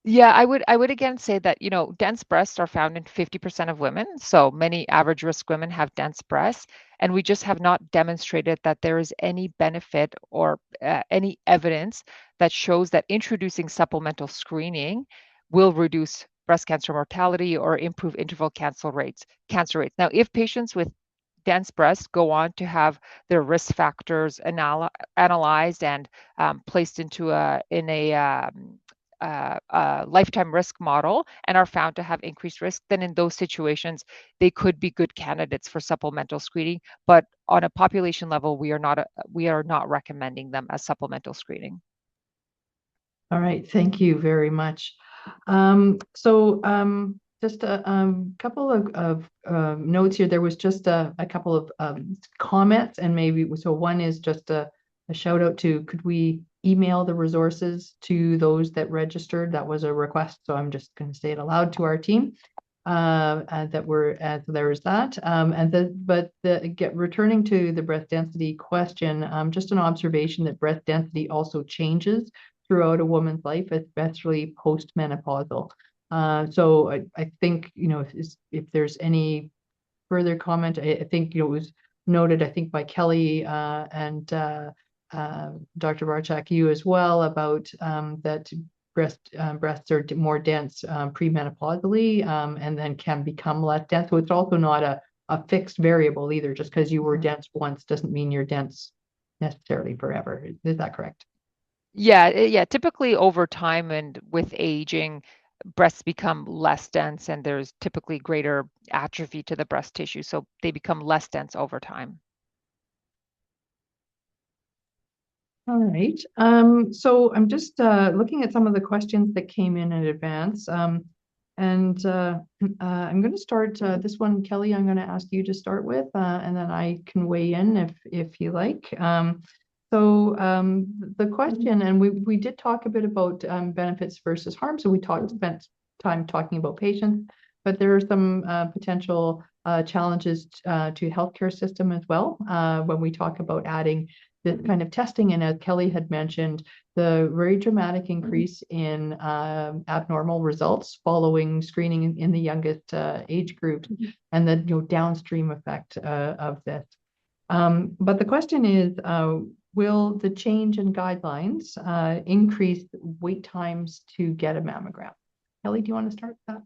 Yeah, I would again say that, dense breasts are found in 50% of women. So many average risk women have dense breasts, and we just have not demonstrated that there is any benefit or any evidence that shows that introducing supplemental screening will reduce breast cancer mortality or improve interval cancer rates. Now, if patients with dense breasts go on to have their risk factors analyzed and placed into a lifetime risk model and are found to have increased risk, then in those situations, they could be good candidates for supplemental screening. But on a population level, we are not recommending them as supplemental screening. All right, thank you very much. Just a couple of notes here. There was just a couple of comments, and maybe so one is just a shout out to, could we email the resources to those that registered? That was a request, so I'm just going to say it aloud to our team. And that we're there is that. Returning to the breast density question, just an observation that breast density also changes throughout a woman's life, especially postmenopausal. So I think, if there's any further comment, I think, it was noted, I think by Kelly and Dr. Barchak, you as well, about that breasts are more dense premenopausally and then can become less dense. So it's also not a fixed variable either. Just because you were dense once doesn't mean you're dense necessarily forever. Is that correct? Yeah. Typically over time and with aging, breasts become less dense and there's typically greater atrophy to the breast tissue. So they become less dense over time. All right. So I'm just looking at some of the questions that came in advance. I'm going to start this one, Kelly, I'm going to ask you to start with, and then I can weigh in if you like. The question, and we did talk a bit about benefits versus harm. So we spent time talking about patients, but there are some potential challenges to healthcare system as well when we talk about adding this kind of testing. And as Kelly had mentioned, the very dramatic increase in abnormal results following screening in the youngest age group, and the downstream effect of this. But the question is, will the change in guidelines increase wait times to get a mammogram? Kelly, do you want to start with that?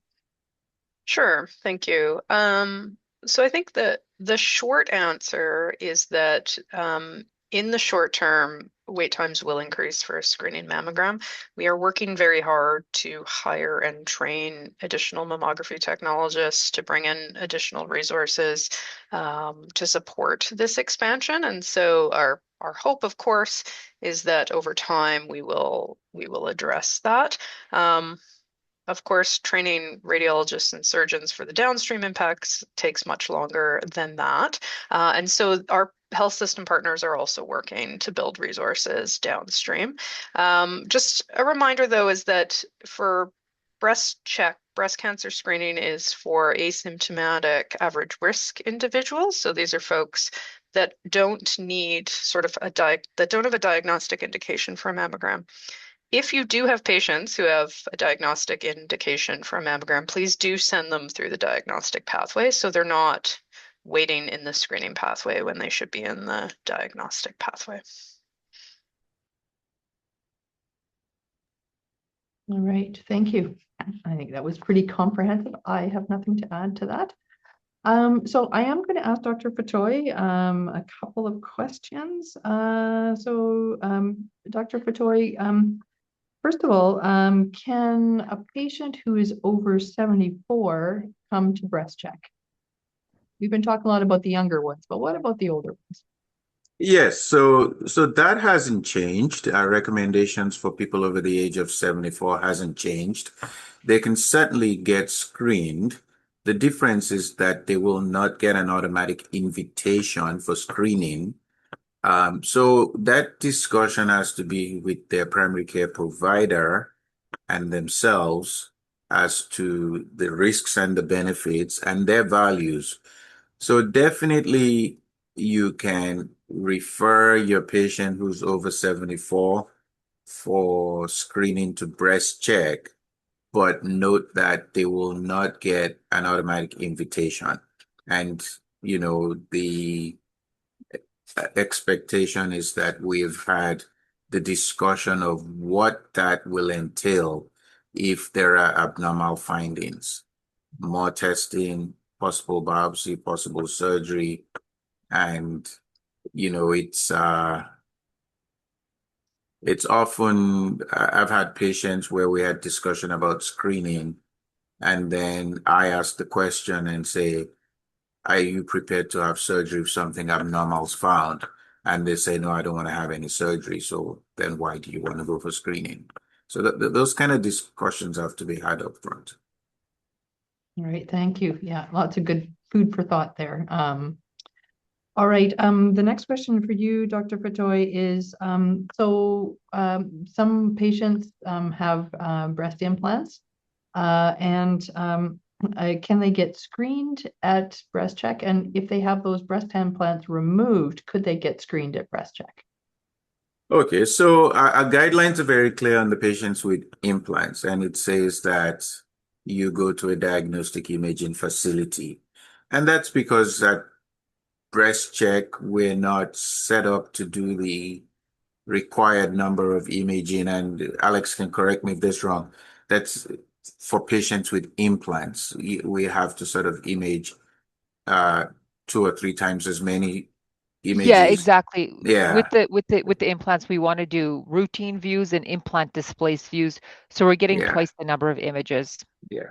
Sure, thank you. So I think that the short answer is that in the short term, wait times will increase for a screening mammogram. We are working very hard to hire and train additional mammography technologists, to bring in additional resources to support this expansion. And so our hope, of course, is that over time we will address that. Of course, training radiologists and surgeons for the downstream impacts takes much longer than that. And so our health system partners are also working to build resources downstream. Just a reminder, though, is that for breast cancer screening is for asymptomatic average risk individuals. So these are folks that don't need that don't have a diagnostic indication for a mammogram. If you do have patients who have a diagnostic indication for a mammogram, please do send them through the diagnostic pathway so they're not waiting in the screening pathway when they should be in the diagnostic pathway. All right, thank you. I think that was pretty comprehensive. I have nothing to add to that. So I am going to ask Dr. Fatoy a couple of questions. Dr. Fatoy, first of all, can a patient who is over 74 come to breast check? We've been talking a lot about the younger ones, but what about the older ones? Yes, so that hasn't changed. Our recommendations for people over the age of 74 hasn't changed. They can certainly get screened. The difference is that they will not get an automatic invitation for screening. So that discussion has to be with their primary care provider and themselves as to the risks and the benefits and their values. So definitely you can refer your patient who's over 74 for screening to breast check, but note that they will not get an automatic invitation. And, the expectation is that we've had the discussion of what that will entail if there are abnormal findings, more testing, possible biopsy, possible surgery, and it's often I've had patients where we had discussion about screening, and then I ask the question and say, are you prepared to have surgery if something abnormal is found? And they say, no, I don't want to have any surgery. So then why do you want to go for screening? So those kind of discussions have to be had up front. All right, thank you. Yeah, lots of good food for thought there. All right, the next question for you, Dr. Fatoy, is some patients have breast implants, and can they get screened at breast check? And if they have those breast implants removed, could they get screened at breast check? Okay, so our guidelines are very clear on the patients with implants, and it says that you go to a diagnostic imaging facility. And that's because at breast check, we're not set up to do the required number of imaging. And Alex can correct me if that's wrong. That's for patients with implants. We have to sort of image 2 or 3 times as many Yeah, images. exactly. Yeah, With the implants, we want to do routine views and implant displaced views, so we're getting yeah, twice the number of images. yeah.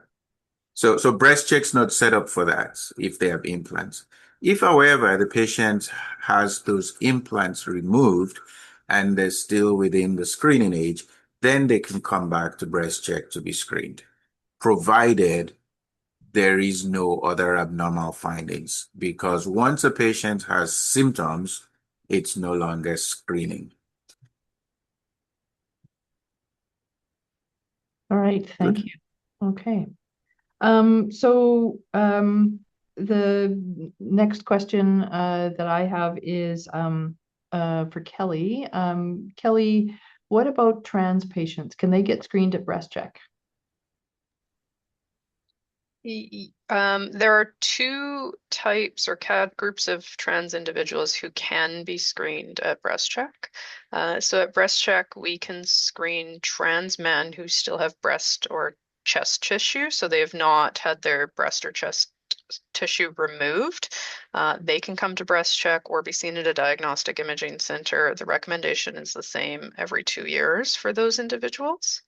So breast check's not set up for that if they have implants. If, however, the patient has those implants removed and they're still within the screening age, then they can come back to breast check to be screened, provided there is no other abnormal findings. Because once a patient has symptoms, it's no longer screening. All right, thank Good. you. Okay. The next question that I have is for Kelly. Kelly, what about trans patients? Can they get screened at breast check? There are two types or groups of trans individuals who can be screened at breast check. So at breast check, we can screen trans men who still have breast or chest tissue, so they have not had their breast or chest tissue removed. They can come to breast check or be seen at a diagnostic imaging center. The recommendation is the same every 2 years for those individuals.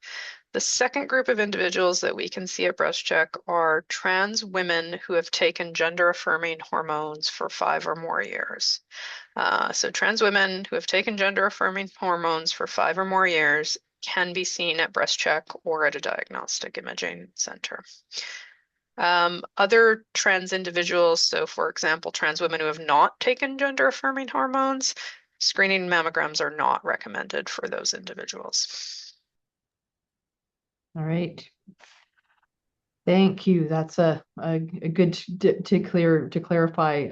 The second group of individuals that we can see at breast check are trans women who have taken gender affirming hormones for 5 or more years. So trans women who have taken gender affirming hormones for 5 or more years can be seen at breast check or at a diagnostic imaging center. Other trans individuals, so for example, trans women who have not taken gender affirming hormones, screening mammograms are not recommended for those individuals. All right. Thank you. That's a good to clarify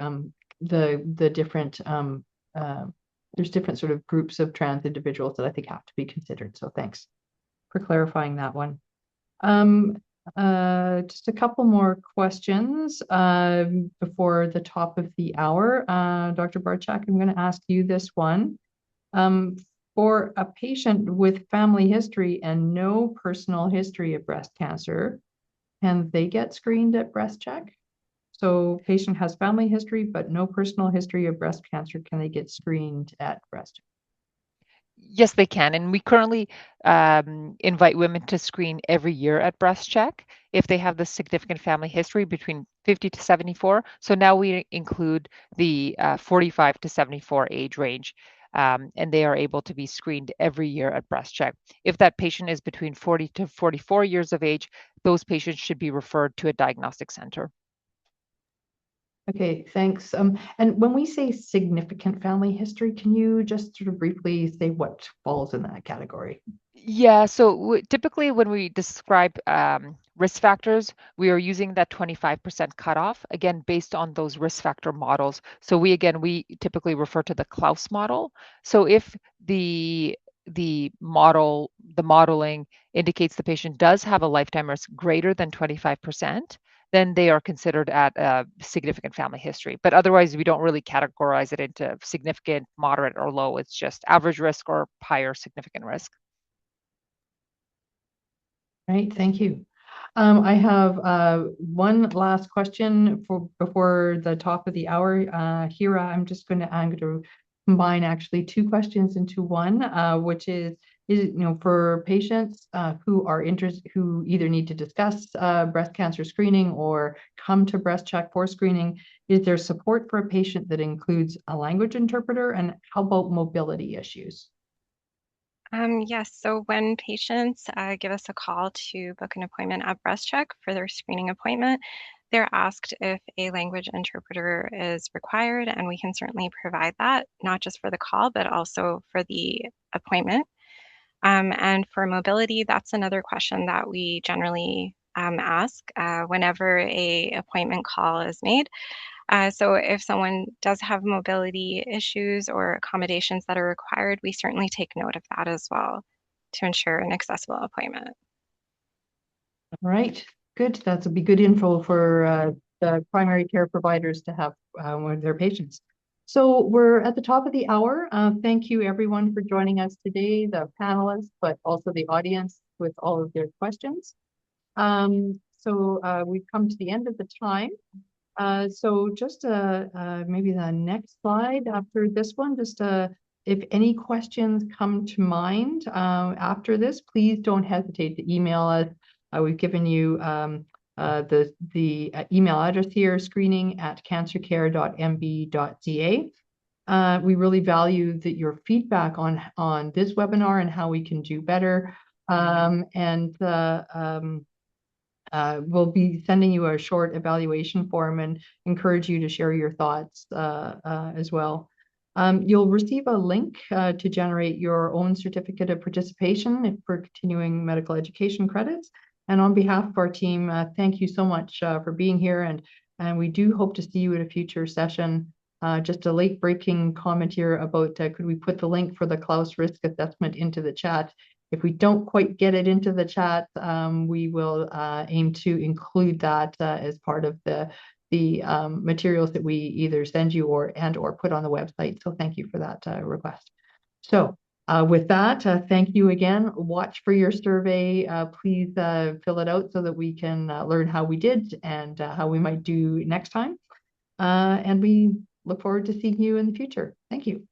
the different there's different sort of groups of trans individuals that I think have to be considered. So thanks for clarifying that one. Just a couple more questions before the top of the hour. Dr. Barczak, I'm going to ask you this one. for a patient with family history and no personal history of breast cancer, can they get screened at breast check? So patient has family history, but no personal history of breast cancer. Can they get screened at breast check? Yes, they can. And we currently invite women to screen every year at breast check if they have the significant family history between 50 to 74. So now we include the 45 to 74 age range, and they are able to be screened every year at breast check. If that patient is between 40 to 44 years of age, those patients should be referred to a diagnostic center. Okay, thanks. And when we say significant family history, can you just sort of briefly say what falls in that category? Yeah, so typically when we describe risk factors, we are using that 25% cutoff, again, based on those risk factor models. So we typically refer to the Klaus model. So if the modeling indicates the patient does have a lifetime risk greater than 25%, then they are considered at a significant family history. But otherwise, we don't really categorize it into significant, moderate, or low. It's just average risk or higher significant risk. Right, thank you. I have one last question for before the top of the hour. Hira, I'm going to combine actually two questions into one, which is for patients who are interested, who either need to discuss breast cancer screening or come to breast check for screening, is there support for a patient that includes a language interpreter, and how about mobility issues? Yes, so when patients give us a call to book an appointment at Breast Check for their screening appointment, they're asked if a language interpreter is required, and we can certainly provide that, not just for the call, but also for the appointment. And for mobility, that's another question that we generally ask whenever a appointment call is made. So if someone does have mobility issues or accommodations that are required, we certainly take note of that as well to ensure an accessible appointment. All right, good. That'll be good info for the primary care providers to have with their patients. So we're at the top of the hour. Thank you everyone for joining us today, the panelists, but also the audience with all of their questions. We've come to the end of the time. So just maybe the next slide after this one, just if any questions come to mind after this, please don't hesitate to email us. We've given you the email address here, screening@cancercare.mb.ca. We really value your feedback on this webinar and how we can do better. We'll be sending you a short evaluation form and encourage you to share your thoughts as well. You'll receive a link to generate your own certificate of participation for continuing medical education credits. And on behalf of our team, thank you so much for being here. And we do hope to see you at a future session. Just a late breaking comment here about could we put the link for the Klaus risk assessment into the chat? If we don't quite get it into the chat, we will aim to include that as part of the materials that we either send you or put on the website. So thank you for that request. So with that, thank you again. Watch for your survey. Please fill it out so that we can learn how we did and how we might do next time. And we look forward to seeing you in the future. Thank you.